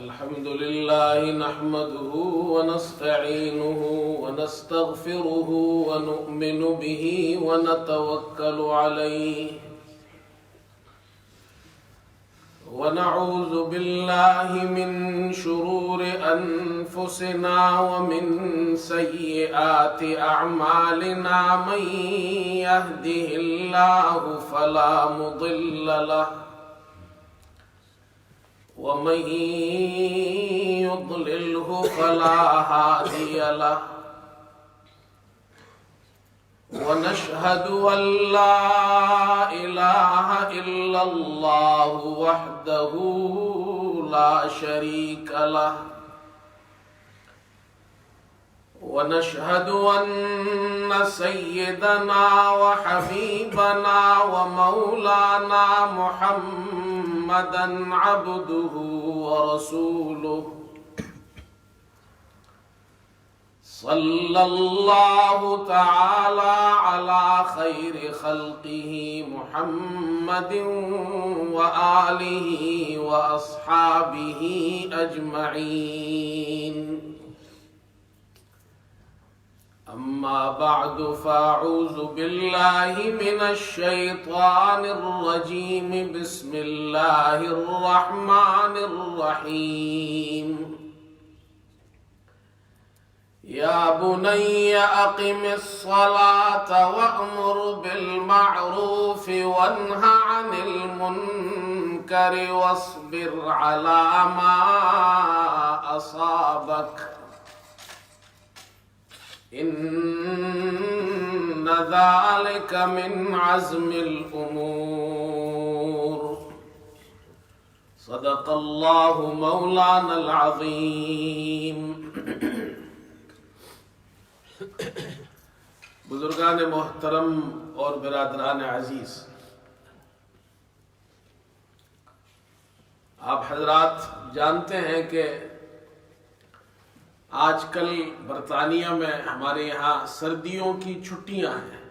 الحمد لله نحمده ونستعينه ونستغفره ونؤمن به ونتوكل عليه ونعوذ بالله من شرور أنفسنا ومن سيئات أعمالنا من يهده الله فلا مضل له ومن يضلله فلا هادي له ونشهد أن لا إله إلا الله وحده لا شريك له ونشهد أن سيدنا وحبيبنا ومولانا محمدًا عبده ورسوله صلى الله تعالى على خير خلقه محمد وآله وأصحابه أجمعين أما بعد فأعوذ بالله من الشيطان الرجيم بسم الله الرحمن الرحيم يا بني أقم الصلاة وأمر بالمعروف وانه عن المنكر واصبر على ما أصابك إن ذلك من عزم الأمور صدق الله مولانا العظيم. بزرگان محترم اور برادران عزیز، آپ حضرات جانتے ہیں کہ آج کل برطانیہ میں ہمارے یہاں سردیوں کی چھٹیاں ہیں،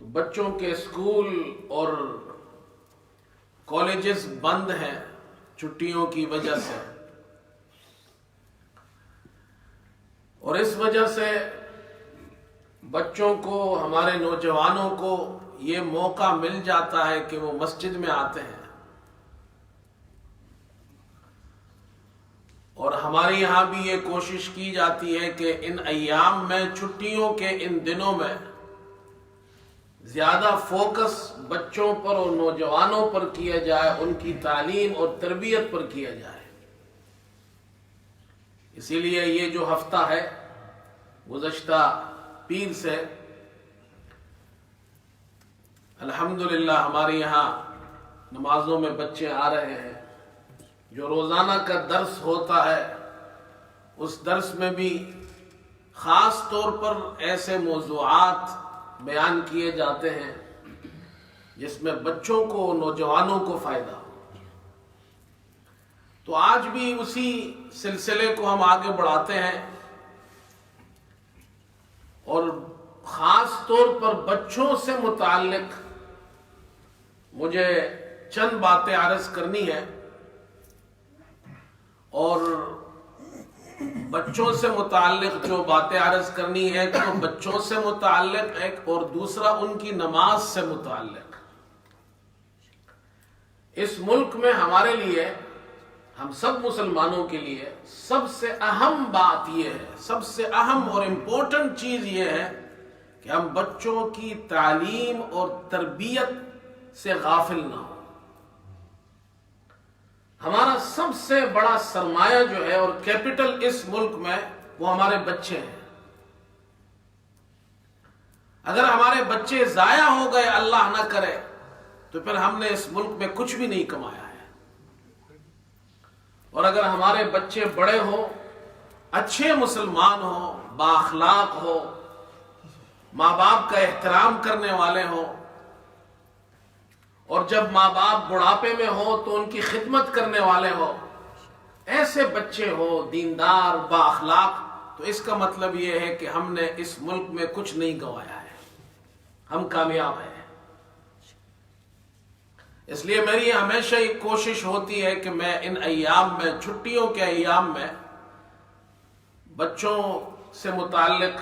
تو بچوں کے اسکول اور کالجز بند ہیں چھٹیوں کی وجہ سے، اور اس وجہ سے بچوں کو، ہمارے نوجوانوں کو یہ موقع مل جاتا ہے کہ وہ مسجد میں آتے ہیں، اور ہمارے یہاں بھی یہ کوشش کی جاتی ہے کہ ان ایام میں، چھٹیوں کے ان دنوں میں زیادہ فوکس بچوں پر اور نوجوانوں پر کیا جائے، ان کی تعلیم اور تربیت پر کیا جائے. اسی لیے یہ جو ہفتہ ہے، گزشتہ پیر سے الحمدللہ ہمارے یہاں نمازوں میں بچے آ رہے ہیں. جو روزانہ کا درس ہوتا ہے، اس درس میں بھی خاص طور پر ایسے موضوعات بیان کیے جاتے ہیں جس میں بچوں کو، نوجوانوں کو فائدہ ہو. تو آج بھی اسی سلسلے کو ہم آگے بڑھاتے ہیں، اور خاص طور پر بچوں سے متعلق مجھے چند باتیں عرض کرنی ہے. اور بچوں سے متعلق جو باتیں عرض کرنی ہے تو بچوں سے متعلق ایک، اور دوسرا ان کی نماز سے متعلق. اس ملک میں ہمارے لیے، ہم سب مسلمانوں کے لیے سب سے اہم بات یہ ہے، سب سے اہم اور امپورٹنٹ چیز یہ ہے کہ ہم بچوں کی تعلیم اور تربیت سے غافل نہ ہوں. ہمارا سب سے بڑا سرمایہ جو ہے اور کیپٹل اس ملک میں، وہ ہمارے بچے ہیں. اگر ہمارے بچے ضائع ہو گئے، اللہ نہ کرے، تو پھر ہم نے اس ملک میں کچھ بھی نہیں کمایا ہے. اور اگر ہمارے بچے بڑے ہوں، اچھے مسلمان ہوں، بااخلاق ہوں، ماں باپ کا احترام کرنے والے ہوں، اور جب ماں باپ بڑھاپے میں ہوں تو ان کی خدمت کرنے والے ہوں، ایسے بچے ہو دیندار بااخلاق، تو اس کا مطلب یہ ہے کہ ہم نے اس ملک میں کچھ نہیں گنوایا ہے، ہم کامیاب ہیں. اس لیے میری ہمیشہ یہ کوشش ہوتی ہے کہ میں ان ایام میں، چھٹیوں کے ایام میں، بچوں سے متعلق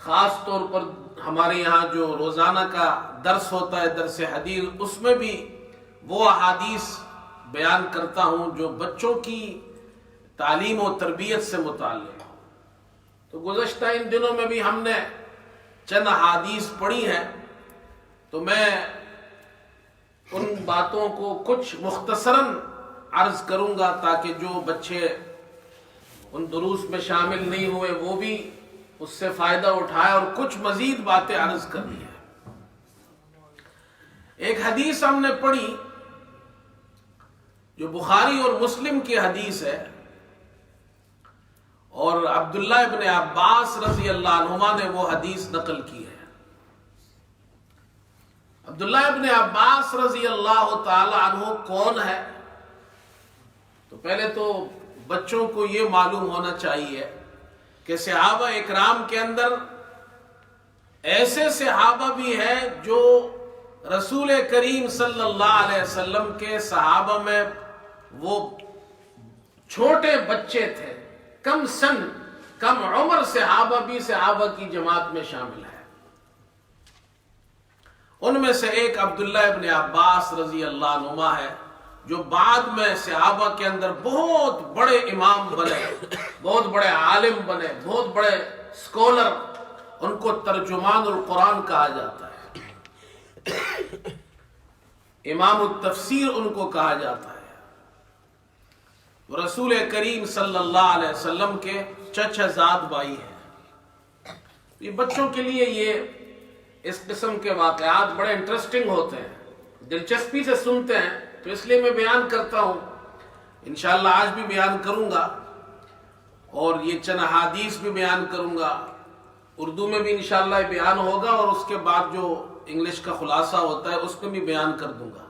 خاص طور پر ہمارے یہاں جو روزانہ کا درس ہوتا ہے، درس حدیث، اس میں بھی وہ احادیث بیان کرتا ہوں جو بچوں کی تعلیم و تربیت سے متعلق ہو۔ تو گزشتہ ان دنوں میں بھی ہم نے چند احادیث پڑھی ہیں، تو میں ان باتوں کو کچھ مختصراً عرض کروں گا تاکہ جو بچے ان دروس میں شامل نہیں ہوئے وہ بھی اس سے فائدہ اٹھائے، اور کچھ مزید باتیں عرض کرنی ہیں۔ ایک حدیث ہم نے پڑھی جو بخاری اور مسلم کی حدیث ہے، اور عبداللہ ابن عباس رضی اللہ عنہما نے وہ حدیث نقل کی ہے۔ عبداللہ ابن عباس رضی اللہ تعالی عنہ کون ہے؟ تو پہلے تو بچوں کو یہ معلوم ہونا چاہیے کہ صحابہ اکرام کے اندر ایسے صحابہ بھی ہیں جو رسول کریم صلی اللہ علیہ وسلم کے صحابہ میں وہ چھوٹے بچے تھے، کم سن، کم عمر صحابہ بھی صحابہ کی جماعت میں شامل ہے۔ ان میں سے ایک عبداللہ ابن عباس رضی اللہ عنہما ہے، جو بعد میں صحابہ کے اندر بہت بڑے امام بنے، بہت بڑے عالم بنے، بہت بڑے اسکالر، ان کو ترجمان القرآن کہا جاتا ہے، امام التفسیر ان کو کہا جاتا ہے۔ وہ رسول کریم صلی اللہ علیہ وسلم کے چچا زاد بھائی ہیں۔ یہ بچوں کے لیے یہ اس قسم کے واقعات بڑے انٹرسٹنگ ہوتے ہیں، دلچسپی سے سنتے ہیں، تو اس لیے میں بیان کرتا ہوں۔ انشاءاللہ آج بھی بیان کروں گا، اور یہ چند احادیث بھی بیان کروں گا، اردو میں بھی انشاءاللہ بیان ہوگا، اور اس کے بعد جو انگلش کا خلاصہ ہوتا ہے اس میں بھی بیان کر دوں گا۔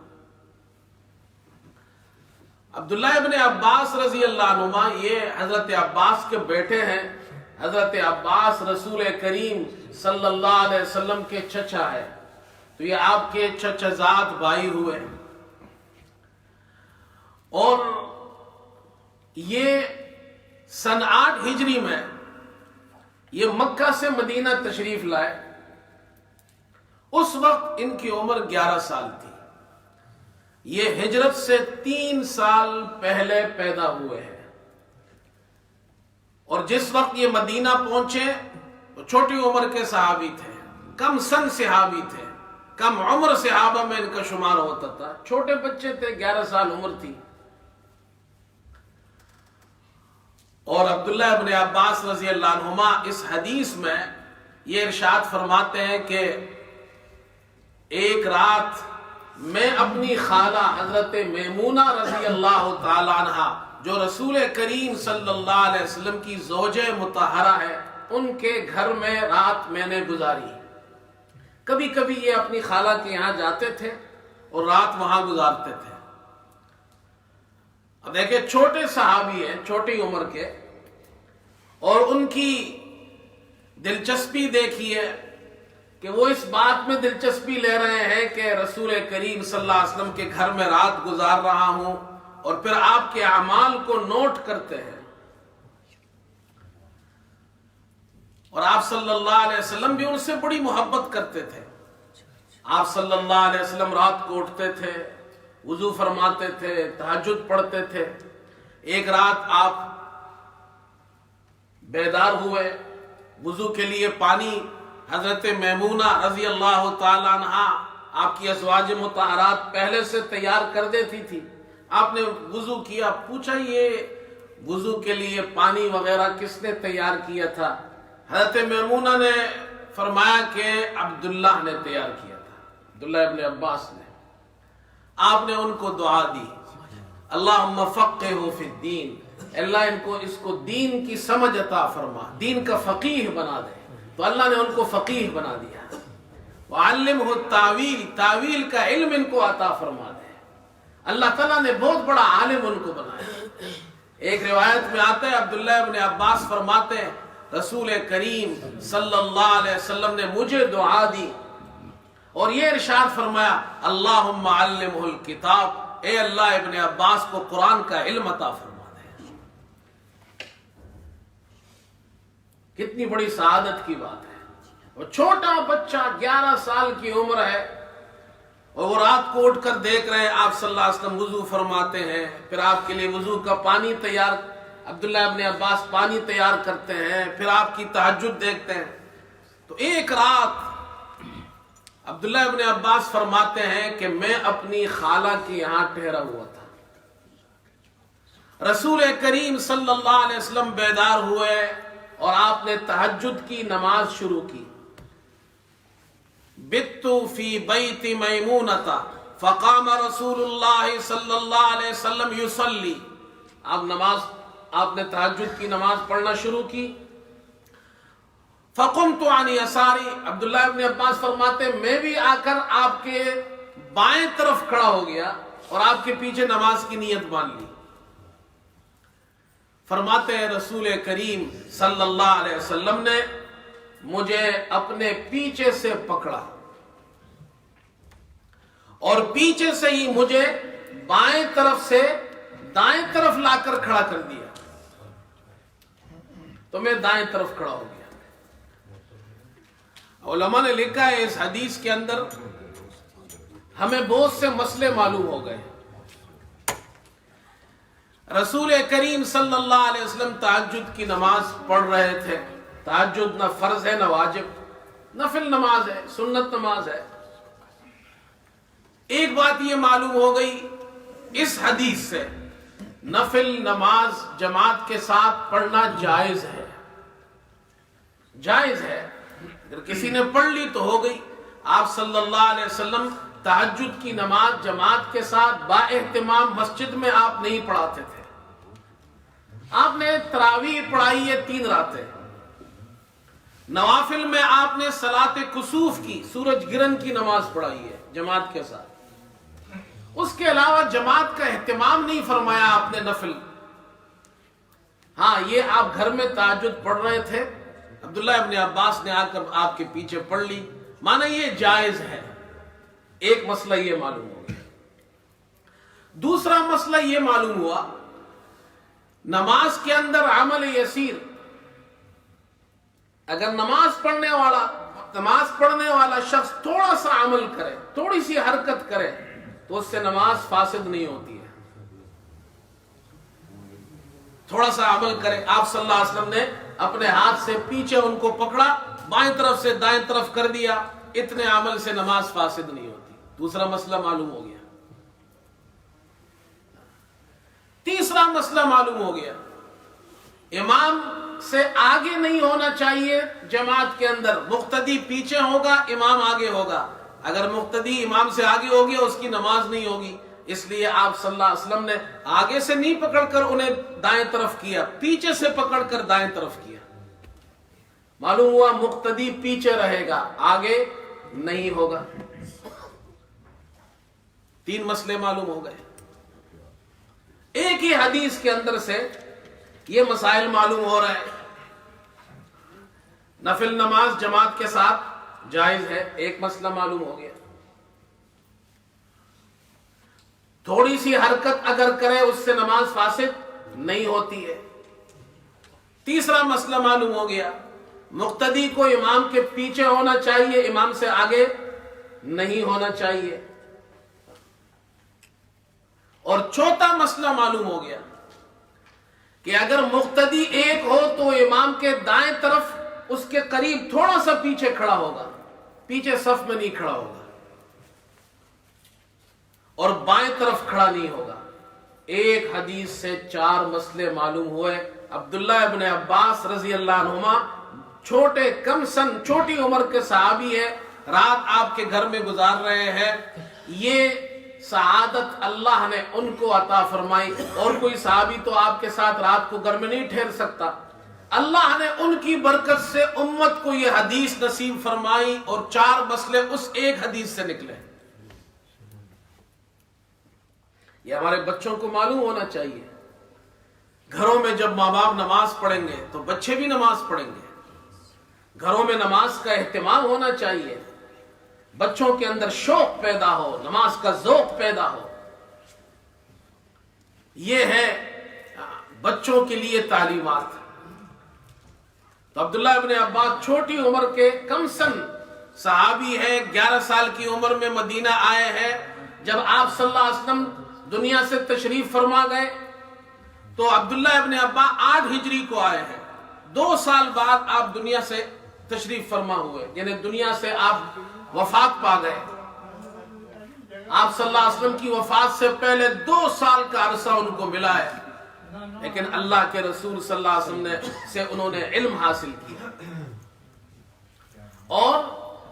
عبداللہ ابن عباس رضی اللہ عنہما یہ حضرت عباس کے بیٹے ہیں۔ حضرت عباس رسول کریم صلی اللہ علیہ وسلم کے چچا ہے، تو یہ آپ کے چچا زاد بھائی ہوئے، اور یہ سن 8 ہجری میں یہ مکہ سے مدینہ تشریف لائے۔ اس وقت ان کی عمر 11 سال تھی۔ یہ ہجرت سے 3 سال پہلے پیدا ہوئے ہیں، اور جس وقت یہ مدینہ پہنچے تو چھوٹی عمر کے صحابی تھے، کم سن صحابی تھے، کم عمر صحابہ میں ان کا شمار ہوتا تھا، چھوٹے بچے تھے، 11 سال عمر تھی۔ اور عبداللہ ابن عباس رضی اللہ عنہما اس حدیث میں یہ ارشاد فرماتے ہیں کہ ایک رات میں اپنی خالہ حضرت میمونہ رضی اللہ تعالی عنہ، جو رسول کریم صلی اللہ علیہ وسلم کی زوجہ مطہرہ ہے، ان کے گھر میں رات میں نے گزاری۔ کبھی کبھی یہ اپنی خالہ کے یہاں جاتے تھے اور رات وہاں گزارتے تھے۔ اب دیکھیں چھوٹے صحابی ہیں، چھوٹی عمر کے، اور ان کی دلچسپی دیکھیے کہ وہ اس بات میں دلچسپی لے رہے ہیں کہ رسول کریم صلی اللہ علیہ وسلم کے گھر میں رات گزار رہا ہوں، اور پھر آپ کے اعمال کو نوٹ کرتے ہیں۔ اور آپ صلی اللہ علیہ وسلم بھی ان سے بڑی محبت کرتے تھے۔ آپ صلی اللہ علیہ وسلم رات کو اٹھتے تھے، وضو فرماتے تھے، تہجد پڑھتے تھے۔ ایک رات آپ بیدار ہوئے، وضو کے لیے پانی حضرت میمونہ رضی اللہ تعالی عنہ آپ کی ازواج مطہرات پہلے سے تیار کر دیتی تھی۔ آپ نے وضو کیا، پوچھا یہ وضو کے لیے پانی وغیرہ کس نے تیار کیا تھا؟ حضرت میمونہ نے فرمایا کہ عبداللہ نے تیار کیا تھا، عبداللہ ابن عباس نے۔ آپ نے ان کو دعا دی، اللہم فقہہ فی الدین، اللہ اس کو دین کی سمجھ عطا فرما، دین کا فقیہ بنا دے۔ تو اللہ نے ان کو فقیہ بنا دیا۔ وعلمہ التاویل، تاویل کا علم ان کو عطا فرما دے۔ اللہ تعالیٰ نے بہت بڑا عالم ان کو بنایا۔ ایک روایت میں آتا ہے، عبداللہ ابن عباس فرماتے ہیں رسول کریم صلی اللہ علیہ وسلم نے مجھے دعا دی، اور یہ ارشاد فرمایا اللہم علمہ الکتاب، اے اللہ ابن عباس کو قرآن کا علم عطا فرما دے۔ کتنی بڑی سعادت کی بات ہے۔ اور چھوٹا بچہ 11 سال کی عمر ہے، اور وہ رات کو اٹھ کر دیکھ رہے ہیں آپ صلی اللہ علیہ وسلم وضو فرماتے ہیں، پھر آپ کے لیے وضو کا پانی تیار، عبداللہ ابن عباس پانی تیار کرتے ہیں، پھر آپ کی تہجد دیکھتے ہیں۔ تو ایک رات عبداللہ ابن عباس فرماتے ہیں کہ میں اپنی خالہ کے یہاں ٹھہرا ہوا تھا، رسول کریم صلی اللہ علیہ وسلم بیدار ہوئے اور آپ نے تہجد کی نماز شروع کی۔ بِتُّ فی بیت میمونۃ فقام رسول اللہ صلی اللہ علیہ وسلم یصلی، آپ نے تہجد کی نماز پڑھنا شروع کی۔ فقمت عن یساری، عبداللہ ابن عباس فرماتے ہیں میں بھی آ کر آپ کے بائیں طرف کھڑا ہو گیا اور آپ کے پیچھے نماز کی نیت مان لی۔ فرماتے ہیں رسول کریم صلی اللہ علیہ وسلم نے مجھے اپنے پیچھے سے پکڑا اور پیچھے سے ہی مجھے بائیں طرف سے دائیں طرف لا کر کھڑا کر دیا، تو میں دائیں طرف کھڑا ہو گیا۔ علماء نے لکھا ہے اس حدیث کے اندر ہمیں بہت سے مسئلے معلوم ہو گئے۔ رسول کریم صلی اللہ علیہ وسلم تہجد کی نماز پڑھ رہے تھے۔ تہجد نہ فرض ہے نہ واجب، نفل نماز ہے، سنت نماز ہے۔ ایک بات یہ معلوم ہو گئی اس حدیث سے، نفل نماز جماعت کے ساتھ پڑھنا جائز ہے، جائز ہے۔ اگر کسی نے پڑھ لی تو ہو گئی۔ آپ صلی اللہ علیہ وسلم تہجد کی نماز جماعت کے ساتھ با اہتمام مسجد میں آپ نہیں پڑھاتے تھے۔ آپ نے تراویح پڑھائی ہے 3 راتیں، نوافل میں آپ نے صلاۃ کسوف کی، سورج گرہن کی نماز پڑھائی ہے جماعت کے ساتھ۔ اس کے علاوہ جماعت کا اہتمام نہیں فرمایا آپ نے نفل۔ ہاں یہ آپ گھر میں تہجد پڑھ رہے تھے، عبداللہ ابن عباس نے آ کر آپ کے پیچھے پڑھ لی، مانا یہ جائز ہے۔ ایک مسئلہ یہ معلوم ہو گیا۔ دوسرا مسئلہ یہ معلوم ہوا نماز کے اندر عمل یسیر، اگر نماز پڑھنے والا شخص تھوڑا سا عمل کرے، تھوڑی سی حرکت کرے تو اس سے نماز فاسد نہیں ہوتی ہے۔ تھوڑا سا عمل کرے، آپ صلی اللہ علیہ وسلم نے اپنے ہاتھ سے پیچھے ان کو پکڑا، بائیں طرف سے دائیں طرف کر دیا، اتنے عمل سے نماز فاسد نہیں ہوتی۔ دوسرا مسئلہ معلوم ہو گیا۔ تیسرا مسئلہ معلوم ہو گیا، امام سے آگے نہیں ہونا چاہیے جماعت کے اندر، مقتدی پیچھے ہوگا، امام آگے ہوگا۔ اگر مقتدی امام سے آگے ہو گیا اس کی نماز نہیں ہوگی، اس لیے آپ صلی اللہ علیہ وسلم نے آگے سے نہیں پکڑ کر انہیں دائیں طرف کیا، پیچھے سے پکڑ کر دائیں طرف کیا۔ معلوم ہوا مقتدی پیچھے رہے گا، آگے نہیں ہوگا۔ 3 مسئلے معلوم ہو گئے۔ ایک ہی حدیث کے اندر سے یہ مسائل معلوم ہو رہے ہیں۔ نفل نماز جماعت کے ساتھ جائز ہے، ایک مسئلہ معلوم ہو گیا۔ تھوڑی سی حرکت اگر کرے اس سے نماز فاسد نہیں ہوتی ہے۔ تیسرا مسئلہ معلوم ہو گیا، مقتدی کو امام کے پیچھے ہونا چاہیے، امام سے آگے نہیں ہونا چاہیے۔ اور چوتھا مسئلہ معلوم ہو گیا کہ اگر مقتدی ایک ہو تو امام کے دائیں طرف اس کے قریب تھوڑا سا پیچھے کھڑا ہوگا، پیچھے صف میں نہیں کھڑا ہوگا، اور بائیں طرف کھڑا نہیں ہوگا۔ ایک حدیث سے 4 مسئلے معلوم ہوئے۔ عبداللہ ابن عباس رضی اللہ عنہما چھوٹی عمر کے صحابی ہے، رات آپ کے گھر میں گزار رہے ہیں، یہ سعادت اللہ نے ان کو عطا فرمائی، اور کوئی صحابی تو آپ کے ساتھ رات کو گھر میں نہیں ٹھہر سکتا۔ اللہ نے ان کی برکت سے امت کو یہ حدیث نصیب فرمائی، اور 4 مسئلے اس ایک حدیث سے نکلے۔ یہ ہمارے بچوں کو معلوم ہونا چاہیے۔ گھروں میں جب ماں باپ نماز پڑھیں گے تو بچے بھی نماز پڑھیں گے۔ گھروں میں نماز کا اہتمام ہونا چاہیے۔ بچوں کے اندر شوق پیدا ہو، نماز کا ذوق پیدا ہو. یہ ہے بچوں کے لیے تعلیمات. تو عبداللہ ابن عباس چھوٹی عمر کے کم سن صحابی ہے، 11 سال کی عمر میں مدینہ آئے ہیں. جب آپ صلی اللہ علیہ وسلم دنیا سے تشریف فرما گئے تو عبداللہ ابن عباس 8 ہجری کو آئے ہیں. 2 سال بعد آپ دنیا سے تشریف فرما ہوئے، یعنی دنیا سے آپ وفات پا گئے. آپ صلی اللہ علیہ وسلم کی وفات سے پہلے 2 سال کا عرصہ ان کو ملا ہے، لیکن اللہ کے رسول صلی اللہ علیہ وسلم سے انہوں نے علم حاصل کیا. اور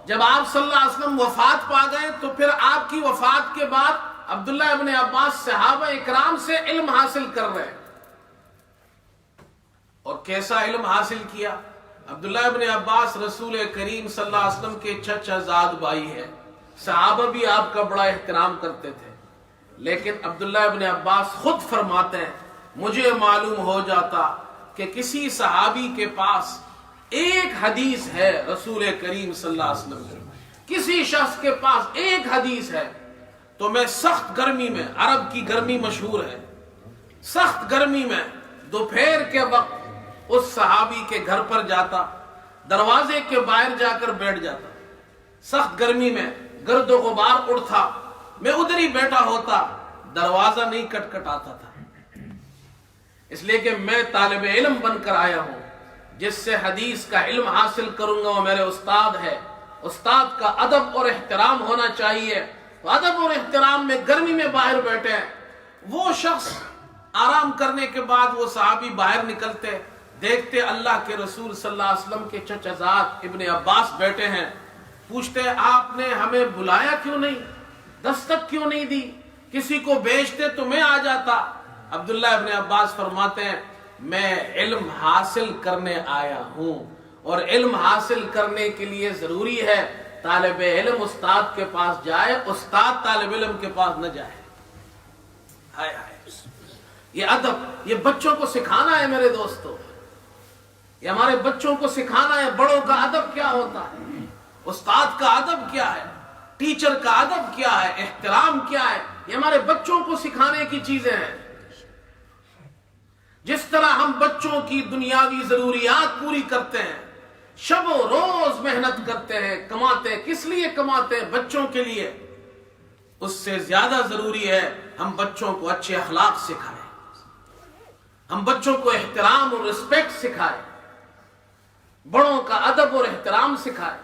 جب آپ صلی اللہ علیہ وسلم وفات پا گئے تو پھر آپ کی وفات کے بعد عبداللہ ابن عباس صحابہ اکرام سے علم حاصل کر رہے ہیں. اور کیسا علم حاصل کیا؟ عبداللہ ابن عباس رسول کریم صلی اللہ علیہ وسلم کے چچا زاد بھائی ہے. صحابہ بھی آپ کا بڑا احترام کرتے تھے، لیکن عبداللہ ابن عباس خود فرماتے ہیں مجھے معلوم ہو جاتا کہ کسی صحابی کے پاس ایک حدیث ہے رسول کریم صلی اللہ علیہ وسلم سے، کسی شخص کے پاس ایک حدیث ہے تو میں سخت گرمی میں، عرب کی گرمی مشہور ہے، سخت گرمی میں دوپہر کے وقت اس صحابی کے گھر پر جاتا، دروازے کے باہر جا کر بیٹھ جاتا. سخت گرمی میں گرد و غبار اڑتا، میں ادھر ہی بیٹھا ہوتا، دروازہ نہیں کٹکھٹاتا تھا، اس لیے کہ میں طالب علم بن کر آیا ہوں. جس سے حدیث کا علم حاصل کروں گا وہ میرے استاد ہے. استاد کا ادب اور احترام ہونا چاہیے. تو ادب اور احترام میں گرمی میں باہر بیٹھے ہیں. وہ شخص آرام کرنے کے بعد وہ صحابی باہر نکلتے، دیکھتے اللہ کے رسول صلی اللہ علیہ وسلم کے چچا زاد ابن عباس بیٹھے ہیں. پوچھتے آپ نے ہمیں بلایا کیوں نہیں، دستک کیوں نہیں دی، کسی کو بھیجتے تو میں آ جاتا. عبداللہ ابن عباس فرماتے ہیں میں علم حاصل کرنے آیا ہوں، اور علم حاصل کرنے کے لیے ضروری ہے طالب علم استاد کے پاس جائے، استاد طالب علم کے پاس نہ جائے. ہائے ہائے، یہ ادب، یہ بچوں کو سکھانا ہے میرے دوستو، یہ ہمارے بچوں کو سکھانا ہے. بڑوں کا ادب کیا ہوتا ہے، استاد کا ادب کیا ہے، ٹیچر کا ادب کیا ہے، احترام کیا ہے، یہ ہمارے بچوں کو سکھانے کی چیزیں ہیں. جس طرح ہم بچوں کی دنیاوی ضروریات پوری کرتے ہیں، شب و روز محنت کرتے ہیں، کماتے ہیں، کس لیے کماتے ہیں؟ بچوں کے لیے. اس سے زیادہ ضروری ہے ہم بچوں کو اچھے اخلاق سکھائیں، ہم بچوں کو احترام اور رسپیکٹ سکھائیں، بڑوں کا ادب اور احترام سکھائیں.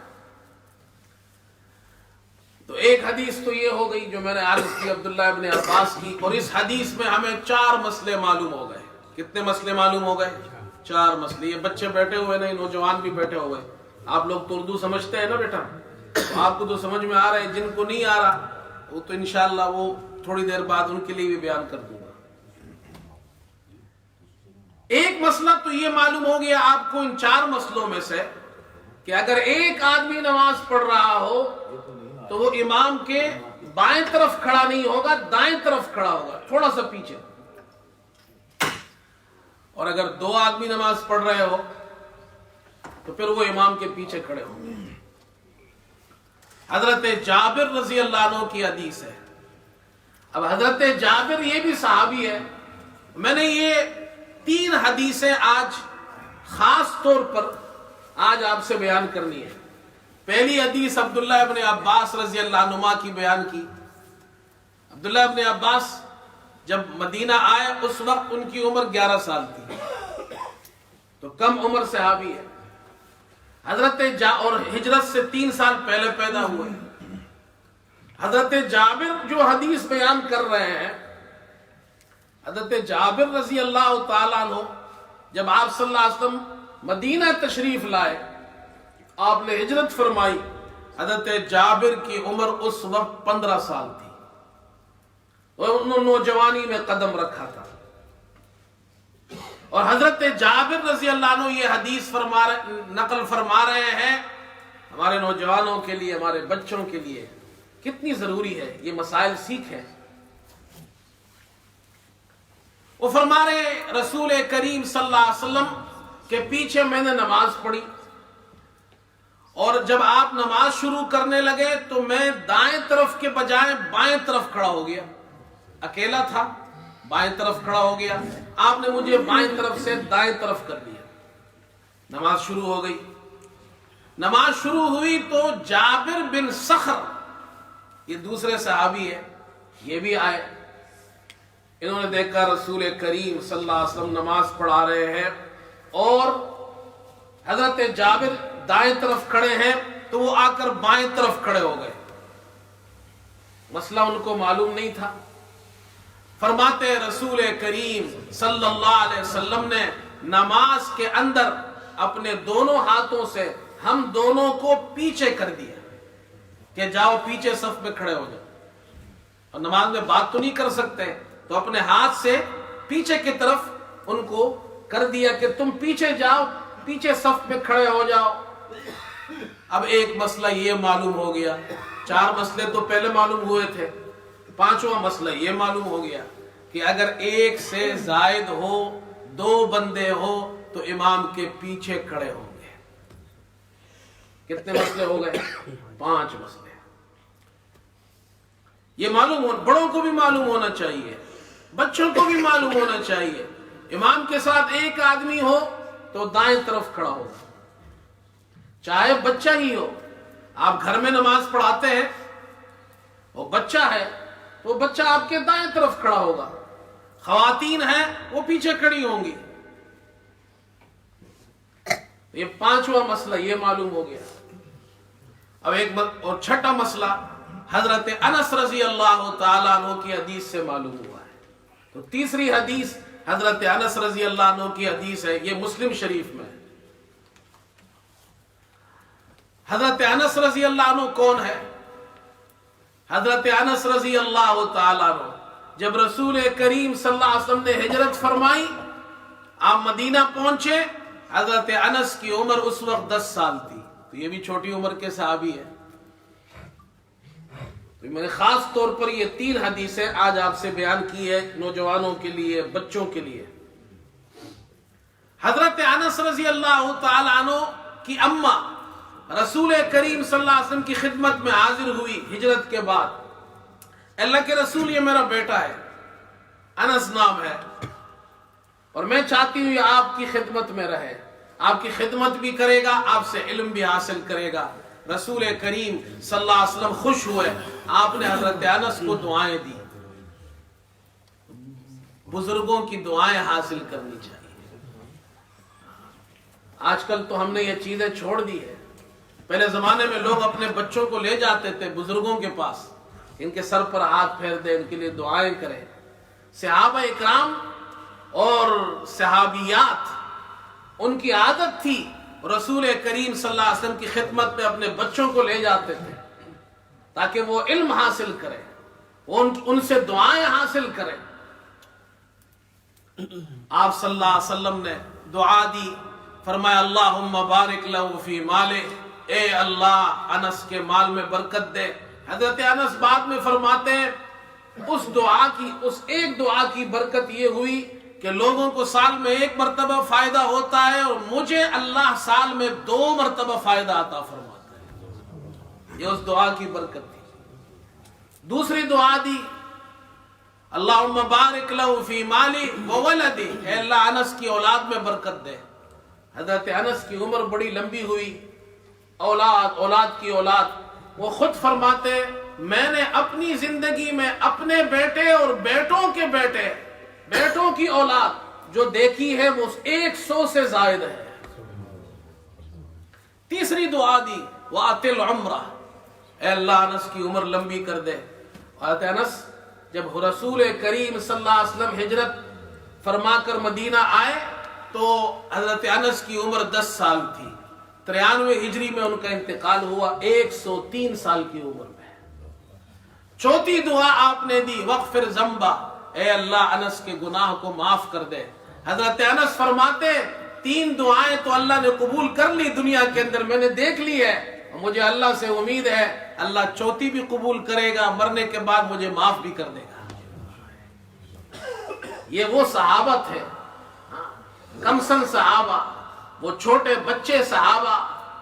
تو ایک حدیث تو یہ ہو گئی جو میں نے عرض کی عبداللہ ابن عباس کی، اور اس حدیث میں ہمیں 4 مسئلے معلوم ہو گئے. کتنے مسئلے معلوم ہو گئے؟ 4 مسئلے. یہ بچے بیٹھے ہوئے نہیں، نوجوان بھی بیٹھے ہوئے. آپ لوگ تو اردو سمجھتے ہیں نا بیٹا، تو آپ کو تو سمجھ میں آ رہا ہے. جن کو نہیں آ رہا وہ تو انشاءاللہ وہ تھوڑی دیر بعد ان کے لیے بھی بیان کر دوں گا. ایک مسئلہ تو یہ معلوم ہو گیا آپ کو ان 4 مسئلوں میں سے کہ اگر ایک آدمی نماز پڑھ رہا ہو تو وہ امام کے بائیں طرف کھڑا نہیں ہوگا، دائیں طرف کھڑا ہوگا، تھوڑا سا پیچھے. اور اگر 2 آدمی نماز پڑھ رہے ہو تو پھر وہ امام کے پیچھے کھڑے ہوں گے. حضرت جابر رضی اللہ عنہ کی حدیث ہے. اب حضرت جابر یہ بھی صحابی ہے. میں نے یہ 3 حدیثیں آج خاص طور پر آج آپ سے بیان کرنی ہے. پہلی حدیث عبداللہ ابن عباس رضی اللہ عنہما کی بیان کی. عبداللہ ابن عباس جب مدینہ آئے اس وقت ان کی عمر 11 سال تھی، تو کم عمر صحابی ہے. اور ہجرت سے 3 سال پہلے پیدا ہوئے. حضرت جابر جو حدیث بیان کر رہے ہیں، حضرت جابر رضی اللہ تعالیٰ عنہ جب آپ صلی اللہ علیہ وسلم مدینہ تشریف لائے، آپ نے ہجرت فرمائی، حضرت جابر کی عمر اس وقت 15 سال تھی، اور انہوں نے نوجوانی میں قدم رکھا تھا. اور حضرت جابر رضی اللہ عنہ یہ حدیث نقل فرما رہے ہیں ہمارے نوجوانوں کے لیے، ہمارے بچوں کے لیے. کتنی ضروری ہے یہ مسائل سیکھیں. وہ فرما رہے ہیں رسول کریم صلی اللہ علیہ وسلم کے پیچھے میں نے نماز پڑھی، اور جب آپ نماز شروع کرنے لگے تو میں دائیں طرف کے بجائے بائیں طرف کھڑا ہو گیا. اکیلا تھا, بائیں طرف کھڑا ہو گیا. آپ نے مجھے بائیں طرف سے دائیں طرف کر دیا. نماز شروع ہو گئی. نماز شروع ہوئی تو جابر بن صخر, یہ دوسرے صحابی ہے, یہ بھی آئے. انہوں نے دیکھا رسول کریم صلی اللہ علیہ وسلم نماز پڑھا رہے ہیں اور حضرت جابر دائیں طرف کھڑے ہیں, تو وہ آ کر بائیں طرف کھڑے ہو گئے. مسئلہ ان کو معلوم نہیں تھا. فرماتے ہیں رسول کریم صلی اللہ علیہ وسلم نے نماز کے اندر اپنے دونوں ہاتھوں سے ہم دونوں کو پیچھے کر دیا کہ جاؤ پیچھے صف میں کھڑے ہو جاؤ. اور نماز میں بات تو نہیں کر سکتے, تو اپنے ہاتھ سے پیچھے کی طرف ان کو کر دیا کہ تم پیچھے جاؤ, پیچھے صف میں کھڑے ہو جاؤ. اب ایک مسئلہ یہ معلوم ہو گیا, 4 مسئلے تو پہلے معلوم ہوئے تھے, 5واں مسئلہ یہ معلوم ہو گیا کہ اگر ایک سے زائد ہو, 2 بندے ہو, تو امام کے پیچھے کھڑے ہوں گے. کتنے مسئلے ہو گئے؟ 5 مسئلے. یہ معلوم ہو, بڑوں کو بھی معلوم ہونا چاہیے, بچوں کو بھی معلوم ہونا چاہیے. امام کے ساتھ ایک آدمی ہو تو دائیں طرف کھڑا ہوگا, چاہے بچہ ہی ہو. آپ گھر میں نماز پڑھاتے ہیں, وہ بچہ ہے تو بچہ آپ کے دائیں طرف کھڑا ہوگا. خواتین ہیں وہ پیچھے کھڑی ہوں گی. یہ 5واں مسئلہ یہ معلوم ہو گیا. اب ایک اور 6واں مسئلہ حضرت انس رضی اللہ تعالیٰ عنہ کی حدیث سے معلوم ہوا ہے. تو تیسری حدیث حضرت انس رضی اللہ عنہ کی حدیث ہے, یہ مسلم شریف میں ہے. حضرت انس رضی اللہ عنہ کون ہے؟ حضرت انس رضی اللہ تعالیٰ عنہ جب رسول کریم صلی اللہ علیہ وسلم نے ہجرت فرمائی, آپ مدینہ پہنچے, حضرت انس کی عمر اس وقت 10 سال تھی. تو یہ بھی چھوٹی عمر کے صحابی ہے. تو میں نے خاص طور پر یہ 3 حدیثیں آج آپ سے بیان کی ہے, نوجوانوں کے لیے, بچوں کے لیے. حضرت انس رضی اللہ تعالیٰ عنہ کی اماں رسول کریم صلی اللہ علیہ وسلم کی خدمت میں حاضر ہوئی ہجرت کے بعد. اللہ کے رسول, یہ میرا بیٹا ہے, انس نام ہے, اور میں چاہتی ہوں یہ آپ کی خدمت میں رہے, آپ کی خدمت بھی کرے گا, آپ سے علم بھی حاصل کرے گا. رسول کریم صلی اللہ علیہ وسلم خوش ہوئے. آپ نے حضرت انس کو دعائیں دی. بزرگوں کی دعائیں حاصل کرنی چاہیے. آج کل تو ہم نے یہ چیزیں چھوڑ دی ہے. پہلے زمانے میں لوگ اپنے بچوں کو لے جاتے تھے بزرگوں کے پاس, ان کے سر پر ہاتھ پھیر دے, ان کے لیے دعائیں کرے. صحابہ اکرام اور صحابیات, ان کی عادت تھی رسول کریم صلی اللہ علیہ وسلم کی خدمت میں اپنے بچوں کو لے جاتے تھے تاکہ وہ علم حاصل کرے, وہ ان سے دعائیں حاصل کرے. آپ صلی اللہ علیہ وسلم نے دعا دی, فرمایا اللہم بارک لہ فی مالہ, اے اللہ انس کے مال میں برکت دے. حضرت انس بعد میں فرماتے ہیں اس دعا کی, اس ایک دعا کی برکت یہ ہوئی کہ لوگوں کو سال میں 1 مرتبہ فائدہ ہوتا ہے, اور مجھے اللہ سال میں 2 مرتبہ فائدہ عطا فرماتا ہے. یہ اس دعا کی برکت تھی. دوسری دعا دی, اللہم بارک لہ فی مالی وولدی, اے اللہ انس کی اولاد میں برکت دے. حضرت انس کی عمر بڑی لمبی ہوئی, اولاد کی اولاد. وہ خود فرماتے میں نے اپنی زندگی میں اپنے بیٹے اور بیٹوں کے بیٹے, بیٹوں کی اولاد جو دیکھی ہے وہ 100 سے زائد ہے. تیسری دعا دی وَأَطِلْ عُمْرَهُ, اے اللہ انس کی عمر لمبی کر دے. حضرت انس جب رسول کریم صلی اللہ علیہ وسلم ہجرت فرما کر مدینہ آئے تو حضرت انس کی عمر 10 سال تھی. 93 ہجری میں ان کا انتقال ہوا, 103 سال کی عمر میں. چوتھی دعا آپ نے دی وغفر ذنبہ, اے اللہ انس کے گناہ کو معاف کر دے. حضرت انس فرماتے 3 دعائیں تو اللہ نے قبول کر لی دنیا کے اندر, میں نے دیکھ لی ہے, مجھے اللہ سے امید ہے اللہ چوتھی بھی قبول کرے گا, مرنے کے بعد مجھے معاف بھی کر دے گا. یہ وہ صحابہ تھے, کم سن صحابہ, وہ چھوٹے بچے صحابہ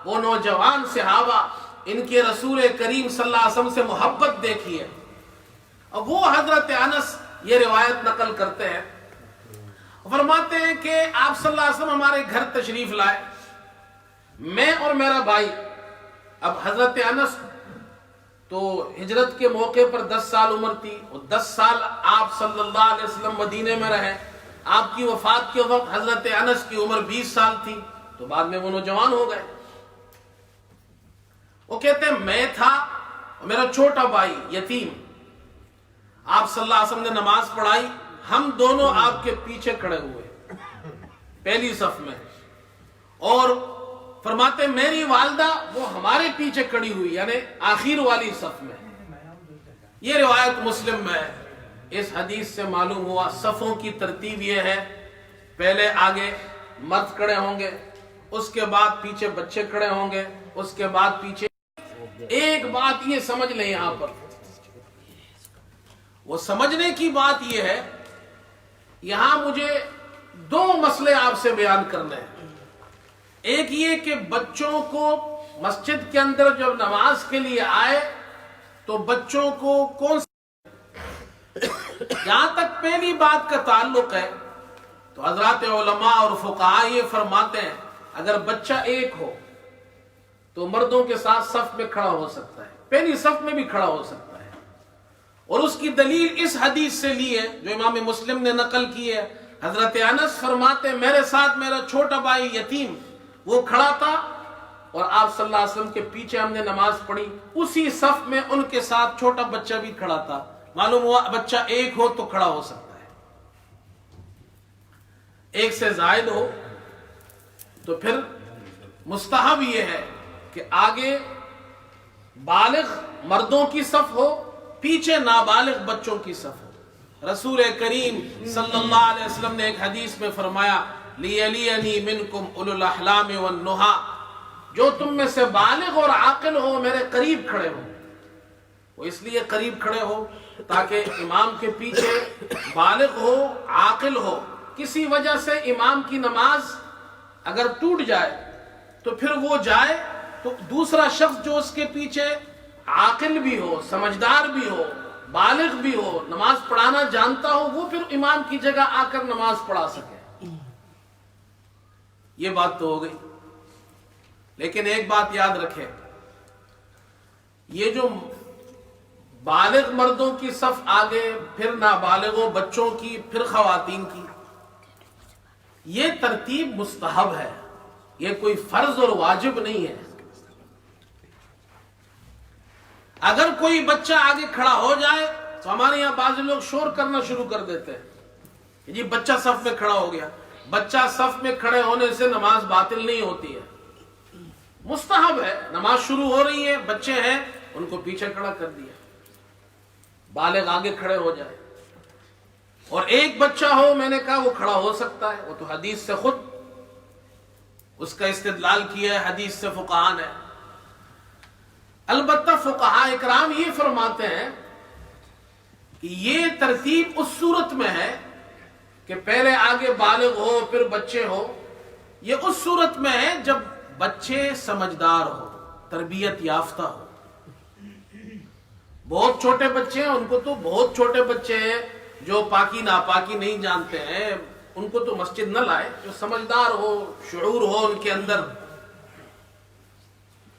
وہ نوجوان صحابہ، ان کے رسول کریم صلی اللہ علیہ وسلم سے محبت دیکھیے. اب وہ حضرت انس یہ روایت نقل کرتے ہیں، فرماتے ہیں کہ آپ صلی اللہ علیہ وسلم ہمارے گھر تشریف لائے، میں اور میرا بھائی. اب حضرت انس تو ہجرت کے موقع پر 10 سال عمر تھی، اور 10 سال آپ صلی اللہ علیہ وسلم مدینے میں رہے. آپ کی وفات کے وقت حضرت انس کی عمر 20 سال تھی، تو بعد میں وہ نوجوان ہو گئے. وہ کہتے ہیں میں تھا اور میرا چھوٹا بھائی یتیم. آپ صلی اللہ علیہ وسلم نے نماز پڑھائی، ہم دونوں آپ کے پیچھے کھڑے ہوئے پہلی صف میں، اور فرماتے میری والدہ وہ ہمارے پیچھے کھڑی ہوئی، یعنی آخر والی صف میں. یہ روایت مسلم میں ہے. اس حدیث سے معلوم ہوا صفوں کی ترتیب یہ ہے، پہلے آگے مرد کھڑے ہوں گے، اس کے بعد پیچھے بچے کھڑے ہوں گے، اس کے بعد پیچھے. ایک بات یہ سمجھ لیں یہاں پر، وہ سمجھنے کی بات یہ ہے، یہاں مجھے 2 مسئلے آپ سے بیان کرنے ہیں. ایک یہ کہ بچوں کو مسجد کے اندر جب نماز کے لیے آئے تو بچوں کو کون جہاں تک پہلی بات کا تعلق ہے تو حضرات علماء اور فقہاء یہ فرماتے ہیں اگر بچہ ایک ہو تو مردوں کے ساتھ صف میں کھڑا ہو سکتا ہے، پہلی صف میں بھی کھڑا ہو سکتا ہے. اور اس کی دلیل اس حدیث سے لی ہے جو امام مسلم نے نقل کی ہے. حضرت انس فرماتے میرے ساتھ میرا چھوٹا بھائی یتیم وہ کھڑا تھا، اور آپ صلی اللہ علیہ وسلم کے پیچھے ہم نے نماز پڑھی، اسی صف میں ان کے ساتھ چھوٹا بچہ بھی کھڑا تھا. معلوم ہوا بچہ ایک ہو تو کھڑا ہو سکتا ہے، ایک سے زائد ہو تو پھر مستحب یہ ہے کہ آگے بالغ مردوں کی صف ہو، پیچھے نابالغ بچوں کی صف ہو. رسول کریم صلی اللہ علیہ وسلم نے ایک حدیث میں فرمایا لیلینی منکم اولو الاحلام والنہی، جو تم میں سے بالغ اور عاقل ہو میرے قریب کھڑے ہو. وہ اس لیے قریب کھڑے ہو تاکہ امام کے پیچھے بالغ ہو، عاقل ہو. کسی وجہ سے امام کی نماز اگر ٹوٹ جائے تو پھر وہ جائے تو دوسرا شخص جو اس کے پیچھے عاقل بھی ہو، سمجھدار بھی ہو، بالغ بھی ہو، نماز پڑھانا جانتا ہو، وہ پھر امام کی جگہ آ کر نماز پڑھا سکے. یہ بات تو ہو گئی. لیکن ایک بات یاد رکھیں، یہ جو بالغ مردوں کی صف آگے، پھر نابالغوں بچوں کی، پھر خواتین کی، یہ ترتیب مستحب ہے، یہ کوئی فرض اور واجب نہیں ہے. اگر کوئی بچہ آگے کھڑا ہو جائے تو ہمارے یہاں بعض لوگ شور کرنا شروع کر دیتے ہیں کہ جی بچہ صف میں کھڑا ہو گیا. بچہ صف میں کھڑے ہونے سے نماز باطل نہیں ہوتی ہے، مستحب ہے. نماز شروع ہو رہی ہے، بچے ہیں ان کو پیچھے کھڑا کر دیا، بالغ آگے کھڑے ہو جائے. اور ایک بچہ ہو، میں نے کہا وہ کھڑا ہو سکتا ہے، وہ تو حدیث سے خود اس کا استدلال کیا ہے، حدیث سے فقہاء نے. البتہ فقہاء اکرام یہ فرماتے ہیں کہ یہ ترتیب اس صورت میں ہے کہ پہلے آگے بالغ ہو پھر بچے ہو. یہ اس صورت میں ہے جب بچے سمجھدار ہو، تربیت یافتہ ہو. بہت چھوٹے بچے ہیں، ان کو تو بہت چھوٹے بچے ہیں جو پاکی ناپاکی نہیں جانتے ہیں، ان کو تو مسجد نہ لائے. جو سمجھدار ہو، شعور ہو ان کے اندر،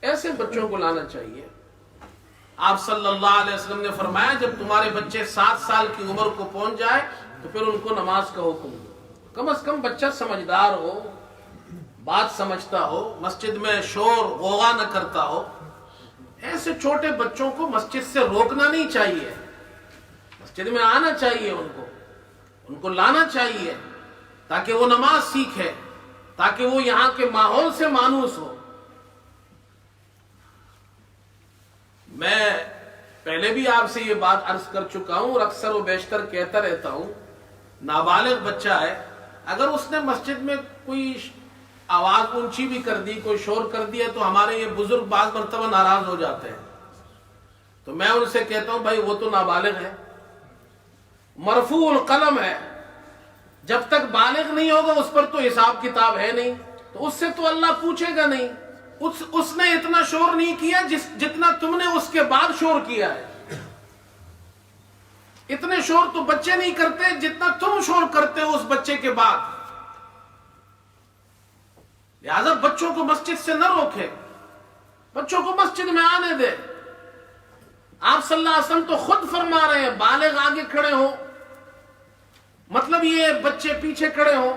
ایسے بچوں کو لانا چاہیے. آپ صلی اللہ علیہ وسلم نے فرمایا جب تمہارے بچے 7 سال کی عمر کو پہنچ جائے تو پھر ان کو نماز کا حکم دو. کم از کم بچہ سمجھدار ہو، بات سمجھتا ہو، مسجد میں شور غوغا نہ کرتا ہو. ایسے چھوٹے بچوں کو مسجد سے روکنا نہیں چاہیے، مسجد میں آنا چاہیے، ان کو لانا چاہیے تاکہ وہ نماز سیکھے، تاکہ وہ یہاں کے ماحول سے مانوس ہو. میں پہلے بھی آپ سے یہ بات عرض کر چکا ہوں اور اکثر و بیشتر کہتا رہتا ہوں، نابالغ بچہ ہے، اگر اس نے مسجد میں کوئی آواز اونچی بھی کر دی، کوئی شور کر دیا، تو ہمارے یہ بزرگ بعض مرتبہ ناراض ہو جاتے ہیں. تو میں ان سے کہتا ہوں بھائی وہ تو نابالغ ہے، مرفوع القلم ہے، جب تک بالغ نہیں ہوگا اس پر تو حساب کتاب ہے نہیں، تو اس سے تو اللہ پوچھے گا نہیں. اس نے اتنا شور نہیں کیا جتنا تم نے اس کے بعد شور کیا ہے. اتنے شور تو بچے نہیں کرتے جتنا تم شور کرتے ہو اس بچے کے بعد. لہذا بچوں کو مسجد سے نہ روکے, بچوں کو مسجد میں آنے دے. آپ صلی اللہ علیہ وسلم تو خود فرما رہے ہیں بالغ آگے کھڑے ہو, مطلب یہ بچے پیچھے کھڑے ہو.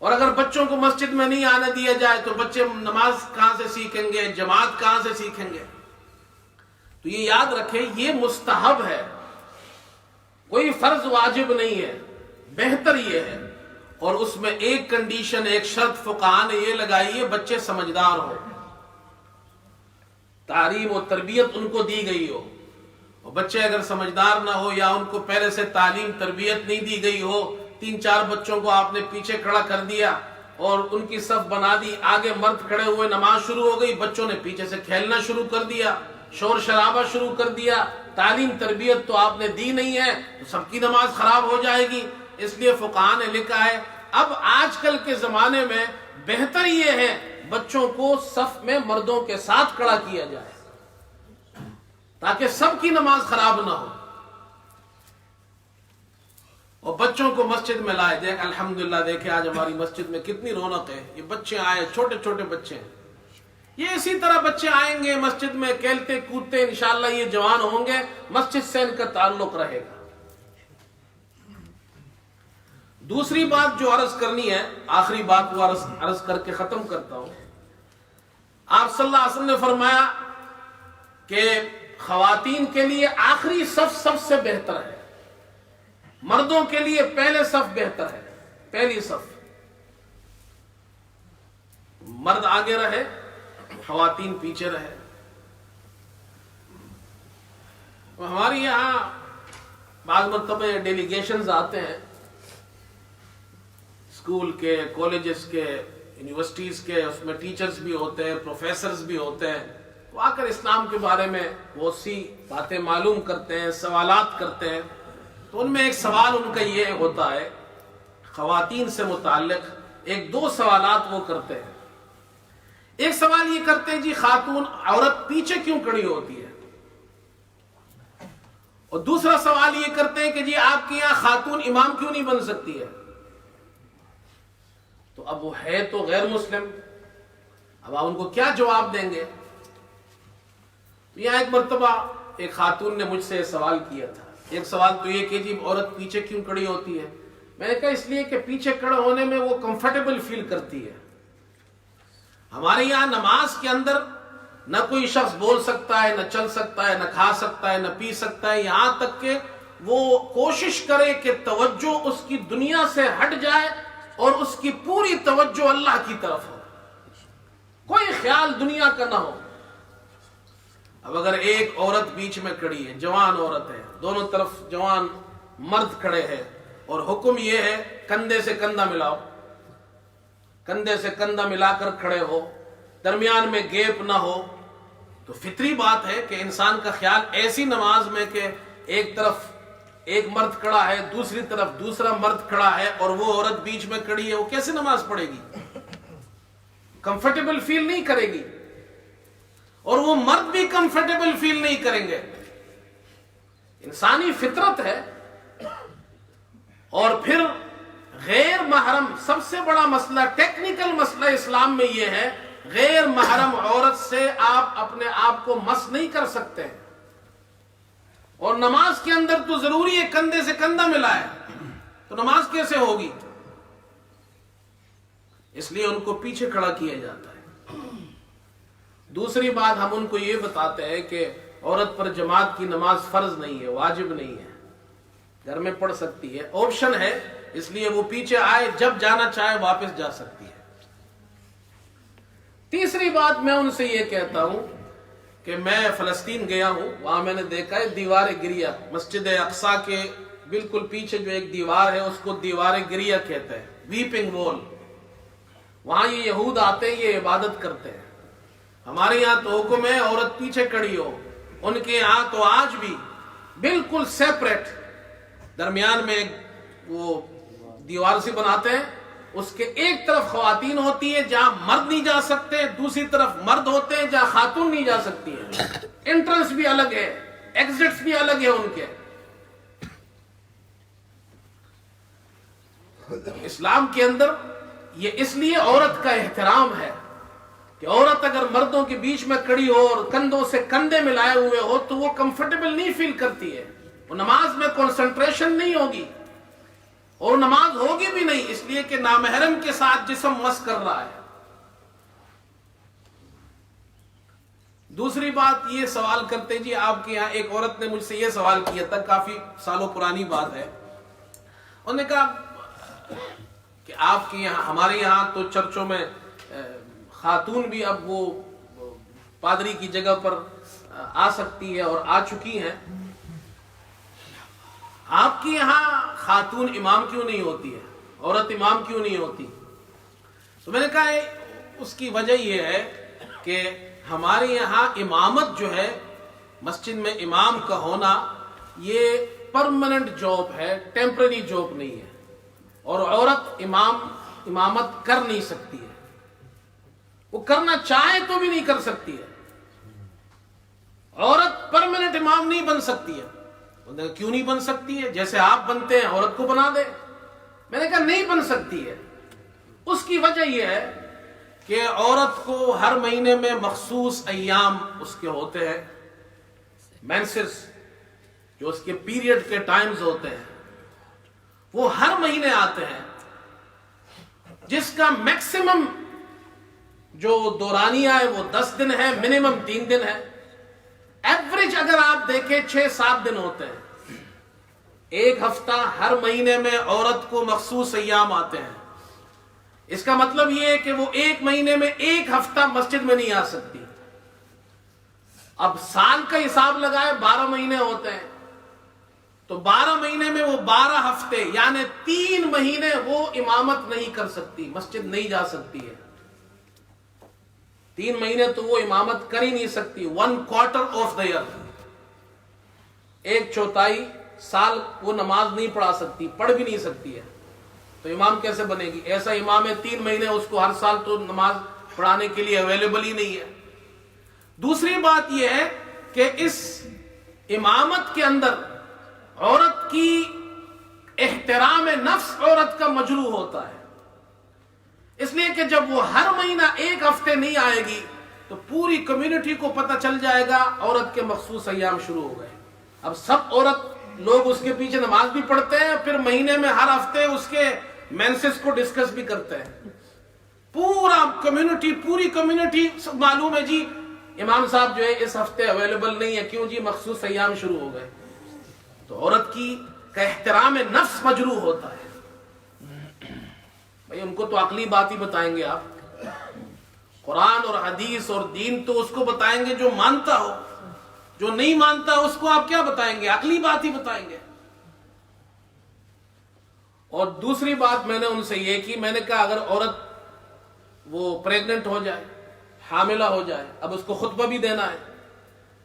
اور اگر بچوں کو مسجد میں نہیں آنے دیا جائے تو بچے نماز کہاں سے سیکھیں گے, جماعت کہاں سے سیکھیں گے؟ تو یہ یاد رکھیں یہ مستحب ہے, کوئی فرض واجب نہیں ہے, بہتر یہ ہے. اور اس میں ایک کنڈیشن, ایک شرط فقہاء نے یہ لگائی ہے, بچے سمجھدار ہو, تعلیم و تربیت ان کو دی گئی ہو. اور بچے اگر سمجھدار نہ ہو یا ان کو پہلے سے تعلیم تربیت نہیں دی گئی ہو, 3-4 بچوں کو آپ نے پیچھے کھڑا کر دیا اور ان کی صف بنا دی, آگے مرد کھڑے ہوئے, نماز شروع ہو گئی, بچوں نے پیچھے سے کھیلنا شروع کر دیا, شور شرابہ شروع کر دیا, تعلیم تربیت تو آپ نے دی نہیں ہے, تو سب کی نماز خراب ہو جائے گی. اس لیے فقہاء نے لکھا ہے اب آج کل کے زمانے میں بہتر یہ ہے بچوں کو صف میں مردوں کے ساتھ کھڑا کیا جائے تاکہ سب کی نماز خراب نہ ہو. اور بچوں کو مسجد میں لائے. دیکھ الحمدللہ دیکھیں آج ہماری مسجد میں کتنی رونق ہے. یہ بچے آئے, چھوٹے چھوٹے بچے ہیں. یہ اسی طرح بچے آئیں گے مسجد میں کھیلتے کودتے, انشاءاللہ یہ جوان ہوں گے, مسجد سے ان کا تعلق رہے گا. دوسری بات جو عرض کرنی ہے, آخری بات وہ عرض کر کے ختم کرتا ہوں. آپ صلی اللہ علیہ وسلم نے فرمایا کہ خواتین کے لیے آخری صف سب سے بہتر ہے, مردوں کے لیے پہلے صف بہتر ہے. پہلی صف, مرد آگے رہے, خواتین پیچھے رہے. ہمارے یہاں بعض مرتبہ ڈیلیگیشنز آتے ہیں, اسکول کے, کالجز کے, یونیورسٹیز کے, اس میں ٹیچرز بھی ہوتے ہیں, پروفیسرز بھی ہوتے ہیں. وہ آ کر اسلام کے بارے میں بہت سی باتیں معلوم کرتے ہیں, سوالات کرتے ہیں. تو ان میں ایک سوال ان کا یہ ہوتا ہے خواتین سے متعلق, 1-2 سوالات وہ کرتے ہیں. ایک سوال یہ کرتے ہیں جی خاتون عورت پیچھے کیوں کھڑی ہوتی ہے, اور دوسرا سوال یہ کرتے ہیں کہ جی آپ کے یہاں خاتون امام کیوں نہیں بن سکتی ہے. تو اب وہ ہے تو غیر مسلم, اب آپ ان کو کیا جواب دیں گے؟ یہاں ایک مرتبہ ایک خاتون نے مجھ سے سوال کیا تھا. ایک سوال تو یہ کہ جی عورت پیچھے کیوں کھڑی ہوتی ہے. میں نے کہا اس لیے کہ پیچھے کھڑے ہونے میں وہ کمفرٹیبل فیل کرتی ہے. ہمارے یہاں نماز کے اندر نہ کوئی شخص بول سکتا ہے, نہ چل سکتا ہے, نہ کھا سکتا ہے, نہ پی سکتا ہے, یہاں تک کہ وہ کوشش کرے کہ توجہ اس کی دنیا سے ہٹ جائے اور اس کی پوری توجہ اللہ کی طرف ہو, کوئی خیال دنیا کا نہ ہو. اب اگر ایک عورت بیچ میں کھڑی ہے, جوان عورت ہے, دونوں طرف جوان مرد کھڑے ہیں, اور حکم یہ ہے کندھے سے کندھا ملاؤ, کندھے سے کندھا ملا کر کھڑے ہو, درمیان میں گیپ نہ ہو, تو فطری بات ہے کہ انسان کا خیال ایسی نماز میں کہ ایک طرف ایک مرد کھڑا ہے, دوسری طرف دوسرا مرد کھڑا ہے, اور وہ عورت بیچ میں کھڑی ہے, وہ کیسے نماز پڑھے گی؟ کمفرٹیبل فیل نہیں کرے گی, اور وہ مرد بھی کمفرٹیبل فیل نہیں کریں گے. انسانی فطرت ہے. اور پھر غیر محرم, سب سے بڑا مسئلہ, ٹیکنیکل مسئلہ اسلام میں یہ ہے, غیر محرم عورت سے آپ اپنے آپ کو مس نہیں کر سکتے. اور نماز کے اندر تو ضروری ہے کندھے سے کندھا ملائے, تو نماز کیسے ہوگی؟ اس لیے ان کو پیچھے کھڑا کیا جاتا ہے. دوسری بات ہم ان کو یہ بتاتے ہیں کہ عورت پر جماعت کی نماز فرض نہیں ہے, واجب نہیں ہے, گھر میں پڑھ سکتی ہے, آپشن ہے, اس لیے وہ پیچھے آئے, جب جانا چاہے واپس جا سکتی ہے. تیسری بات میں ان سے یہ کہتا ہوں کہ میں فلسطین گیا ہوں, وہاں میں نے دیکھا ہے دیوار گریا, مسجد اقصی کے بالکل پیچھے جو ایک دیوار ہے اس کو دیوار گریا کہتے ہیں, ویپنگ وال. وہاں یہ یہود آتے ہیں, یہ عبادت کرتے ہیں. ہمارے یہاں تو حکم ہے عورت پیچھے کھڑی ہو, ان کے یہاں تو آج بھی بالکل سیپریٹ, درمیان میں وہ دیوار سے بناتے ہیں, اس کے ایک طرف خواتین ہوتی ہیں جہاں مرد نہیں جا سکتے، دوسری طرف مرد ہوتے ہیں جہاں خاتون نہیں جا سکتی ہیں. انٹرنس بھی الگ ہے، ایگزٹس بھی الگ ہے ان کے. اسلام کے اندر یہ اس لیے عورت کا احترام ہے کہ عورت اگر مردوں کے بیچ میں کھڑی ہو اور کندھوں سے کندھے ملائے ہوئے ہو تو وہ کمفرٹیبل نہیں فیل کرتی ہے، وہ نماز میں کنسنٹریشن نہیں ہوگی اور نماز ہوگی بھی نہیں، اس لیے کہ نامحرم کے ساتھ جسم مس کر رہا ہے. دوسری بات یہ سوال کرتے جی آپ کے یہاں ایک عورت نے مجھ سے یہ سوال کیا تھا، کافی سالوں پرانی بات ہے. انہوں نے کہا کہ آپ کے یہاں، ہمارے یہاں تو چرچوں میں خاتون بھی اب وہ پادری کی جگہ پر آ سکتی ہے اور آ چکی ہیں، آپ کے یہاں خاتون امام کیوں نہیں ہوتی ہے، عورت امام کیوں نہیں ہوتی؟ تو میں نے کہا اس کی وجہ یہ ہے کہ ہمارے یہاں امامت جو ہے، مسجد میں امام کا ہونا، یہ پرماننٹ جاب ہے، ٹیمپرری جاب نہیں ہے، اور عورت امامت کر نہیں سکتی ہے، وہ کرنا چاہے تو بھی نہیں کر سکتی ہے. عورت پرماننٹ امام نہیں بن سکتی ہے. کیوں نہیں بن سکتی ہے؟ جیسے آپ بنتے ہیں عورت کو بنا دے. میں نے کہا نہیں بن سکتی ہے. اس کی وجہ یہ ہے کہ عورت کو ہر مہینے میں مخصوص ایام اس کے ہوتے ہیں، مینسز، جو اس کے پیریڈ کے ٹائمز ہوتے ہیں، وہ ہر مہینے آتے ہیں، جس کا میکسیمم جو دورانیہ ہے وہ 10 دن ہے، منیمم 3 دن ہے. ایوریج اگر آپ دیکھیں 6-7 دن ہوتے ہیں. ایک ہفتہ ہر مہینے میں عورت کو مخصوص ایام آتے ہیں. اس کا مطلب یہ ہے کہ وہ ایک مہینے میں ایک ہفتہ مسجد میں نہیں آ سکتی. اب سال کا حساب لگائے 12 مہینے ہوتے ہیں، تو 12 مہینے میں وہ 12 ہفتے یعنی 3 مہینے وہ امامت نہیں کر سکتی، مسجد نہیں جا سکتی ہے. 3 مہینے تو وہ امامت کر ہی نہیں سکتی. 1/4 آف دا ایئر، 1/4 سال وہ نماز نہیں پڑھا سکتی، پڑھ بھی نہیں سکتی ہے. تو امام کیسے بنے گی؟ ایسا امام ہے 3 مہینے اس کو ہر سال تو نماز پڑھانے کے لیے اویلیبل ہی نہیں ہے. دوسری بات یہ ہے کہ اس امامت کے اندر عورت کی احترام نفس عورت کا مجروح ہوتا ہے، اس لیے کہ جب وہ ہر مہینہ ایک ہفتے نہیں آئے گی تو پوری کمیونٹی کو پتہ چل جائے گا عورت کے مخصوص ایام شروع ہو گئے. اب سب عورت لوگ اس کے پیچھے نماز بھی پڑھتے ہیں، پھر مہینے میں ہر ہفتے اس کے مینسز کو ڈسکس بھی کرتے ہیں. پوری کمیونٹی معلوم ہے جی امام صاحب جو ہے اس ہفتے اویلیبل نہیں ہے، کیوں جی؟ مخصوص ایام شروع ہو گئے. تو عورت کا احترام نفس مجروح ہوتا ہے. بھائی ان کو تو عقلی بات ہی بتائیں گے آپ، قرآن اور حدیث اور دین تو اس کو بتائیں گے جو مانتا ہو، جو نہیں مانتا اس کو آپ کیا بتائیں گے؟ عقلی بات ہی بتائیں گے. اور دوسری بات میں نے ان سے یہ کی، میں نے کہا اگر عورت وہ پریگننٹ ہو جائے، حاملہ ہو جائے، اب اس کو خطبہ بھی دینا ہے،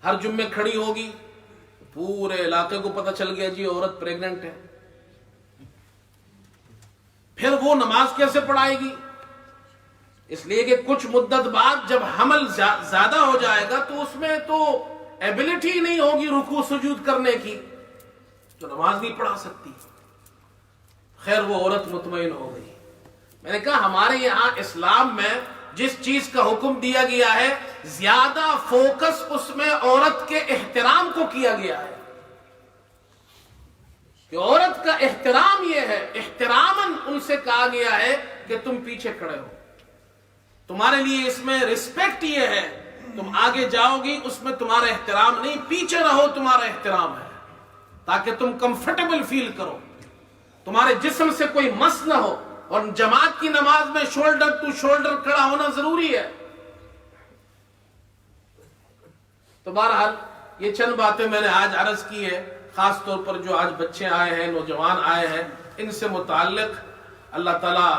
ہر جمعے کھڑی ہوگی، پورے علاقے کو پتہ چل گیا جی عورت پریگننٹ ہے، پھر وہ نماز کیسے پڑھائے گی؟ اس لیے کہ کچھ مدت بعد جب حمل زیادہ ہو جائے گا تو اس میں تو ایبلٹی نہیں ہوگی رکوع سجود کرنے کی، تو نماز نہیں پڑھا سکتی. خیر وہ عورت مطمئن ہو گئی. میں نے کہا ہمارے یہاں اسلام میں جس چیز کا حکم دیا گیا ہے زیادہ فوکس اس میں عورت کے احترام کو کیا گیا ہے کہ عورت کا احترام یہ ہے، احتراماً ان سے کہا گیا ہے کہ تم پیچھے کھڑے ہو، تمہارے لیے اس میں رسپیکٹ یہ ہے، تم آگے جاؤ گی اس میں تمہارا احترام نہیں، پیچھے رہو تمہارا احترام ہے، تاکہ تم کمفرٹیبل فیل کرو، تمہارے جسم سے کوئی مس نہ ہو. اور جماعت کی نماز میں شولڈر ٹو شولڈر کھڑا ہونا ضروری ہے. تو بہرحال یہ چند باتیں میں نے آج عرض کی ہے، خاص طور پر جو آج بچے آئے ہیں، نوجوان آئے ہیں، ان سے متعلق اللہ تعالیٰ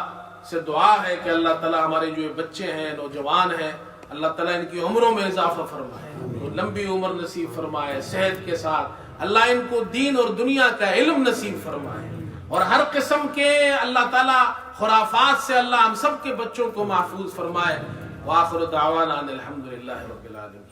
سے دعا ہے کہ اللہ تعالیٰ ہمارے جو بچے ہیں، نوجوان ہیں، اللہ تعالیٰ ان کی عمروں میں اضافہ فرمائے، لمبی عمر نصیب فرمائے صحت کے ساتھ، اللہ ان کو دین اور دنیا کا علم نصیب فرمائے، اور ہر قسم کے اللہ تعالیٰ خرافات سے اللہ ہم سب کے بچوں کو محفوظ فرمائے۔ وآخر دعوانا ان الحمدللہ رب العالمین۔